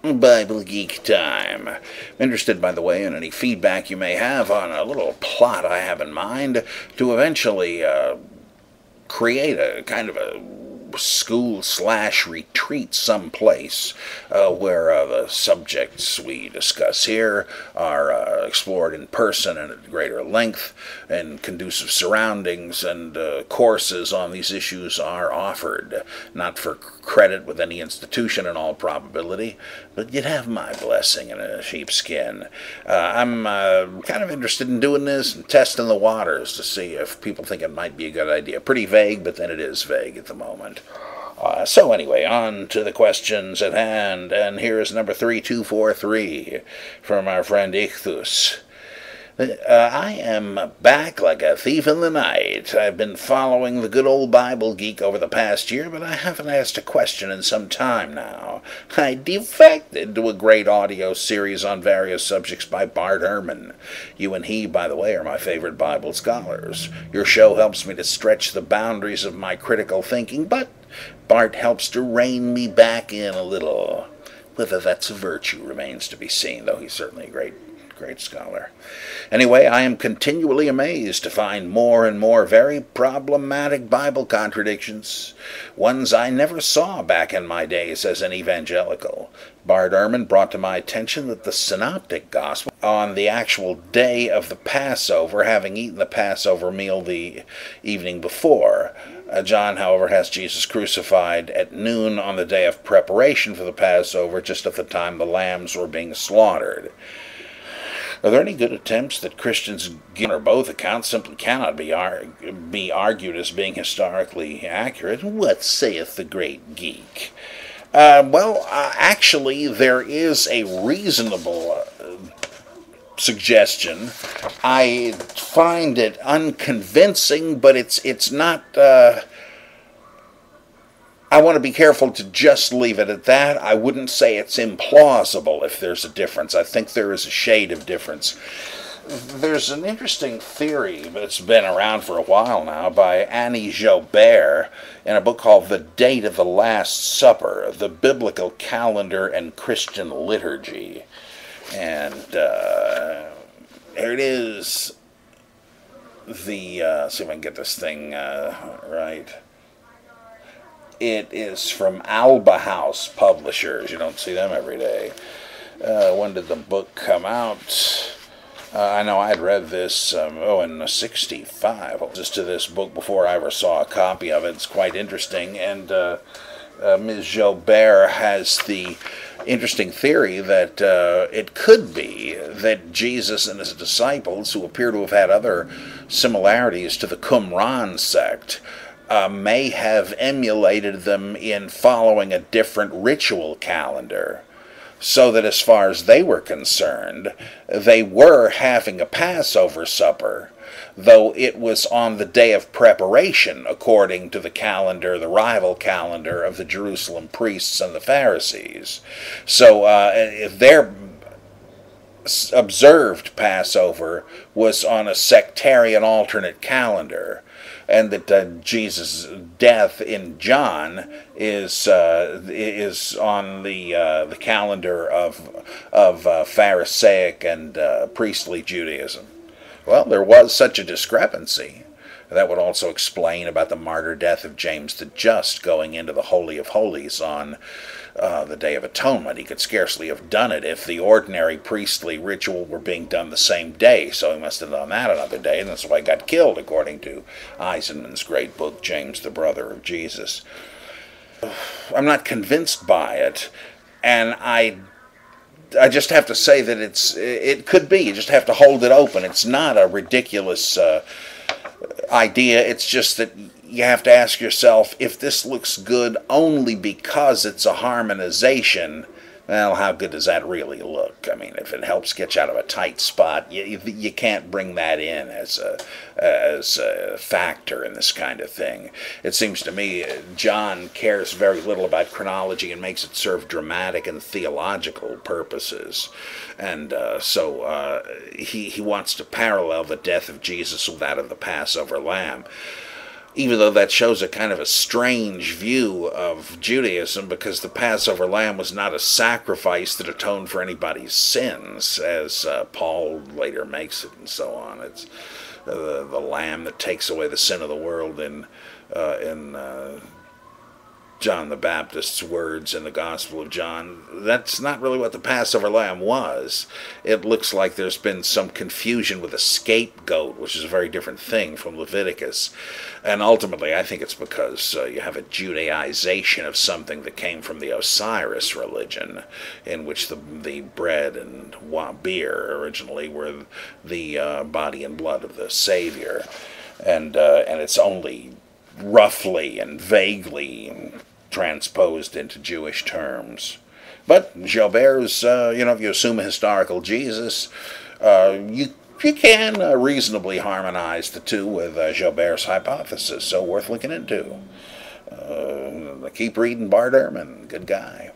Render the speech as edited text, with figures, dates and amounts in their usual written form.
Bible Geek time. I'm interested, by the way, in any feedback you may have on a little plot I have in mind to eventually create a kind of a school/retreat someplace where the subjects we discuss here are explored in person and at greater length, and conducive surroundings, and courses on these issues are offered. Not for credit with any institution in all probability, but you'd have my blessing and a sheepskin. I'm kind of interested in doing this and testing the waters to see if people think it might be a good idea. Pretty vague, but then it is vague at the moment. So anyway, on to the questions at hand, and here is number 3243 from our friend Ichthus. I am back like a thief in the night. I've been following the good old Bible Geek over the past year, but I haven't asked a question in some time now. I defected to a great audio series on various subjects by Bart Ehrman. You and he, by the way, are my favorite Bible scholars. Your show helps me to stretch the boundaries of my critical thinking, but Bart helps to rein me back in a little. Whether that's a virtue remains to be seen, though he's certainly a great scholar. Anyway, I am continually amazed to find more and more very problematic Bible contradictions, ones I never saw back in my days as an evangelical. Bart Ehrman brought to my attention that the Synoptic Gospel, on the actual day of the Passover, having eaten the Passover meal the evening before. John, however, has Jesus crucified at noon on the day of preparation for the Passover, just at the time the lambs were being slaughtered. Are there any good attempts that Christians give or both accounts simply cannot be argued as being historically accurate? What saith the great geek? Actually, there is a reasonable suggestion. I find it unconvincing, but it's not... I want to be careful to just leave it at that. I wouldn't say it's implausible if there's a difference. I think there is a shade of difference. There's an interesting theory that's been around for a while now by Annie Joubert in a book called The Date of the Last Supper, The Biblical Calendar and Christian Liturgy. And here it is. See if I can get this thing right. It is from Alba House Publishers. You don't see them every day. When did the book come out? I know I'd read this, in '65. Just to this book before I ever saw a copy of it. It's quite interesting. And Ms. Joubert has the interesting theory that it could be that Jesus and his disciples, who appear to have had other similarities to the Qumran sect, may have emulated them in following a different ritual calendar, so that as far as they were concerned, they were having a Passover supper, though it was on the day of preparation, according to the calendar, the rival calendar of the Jerusalem priests and the Pharisees. So their observed Passover was on a sectarian alternate calendar, and that Jesus' death in John is on the calendar of Pharisaic and priestly Judaism. Well, there was such a discrepancy. That would also explain about the martyr death of James the Just going into the Holy of Holies on the Day of Atonement. He could scarcely have done it if the ordinary priestly ritual were being done the same day, so he must have done that another day, and that's why he got killed, according to Eisenman's great book, James the Brother of Jesus. I'm not convinced by it, and I just have to say that it could be. You just have to hold it open. It's not a ridiculous idea. It's just that you have to ask yourself, if this looks good only because it's a harmonization, well, how good does that really look? I mean, if it helps get you out of a tight spot, you can't bring that in as a factor in this kind of thing. It seems to me John cares very little about chronology and makes it serve dramatic and theological purposes. And so he wants to parallel the death of Jesus with that of the Passover lamb. even though that shows a kind of a strange view of Judaism, because the Passover lamb was not a sacrifice that atoned for anybody's sins, as Paul later makes it and so on. It's the lamb that takes away the sin of the world in John the Baptist's words in the Gospel of John. That's not really what the Passover lamb was. It looks like there's been some confusion with a scapegoat, which is a very different thing from Leviticus. And ultimately, I think it's because you have a Judaization of something that came from the Osiris religion, in which the bread and beer originally were the body and blood of the Savior. And it's only roughly and vaguely transposed into Jewish terms. But Jobert's, if you assume a historical Jesus, you can reasonably harmonize the two with Jobert's hypothesis, so worth looking into. Keep reading Bart Ehrman, good guy.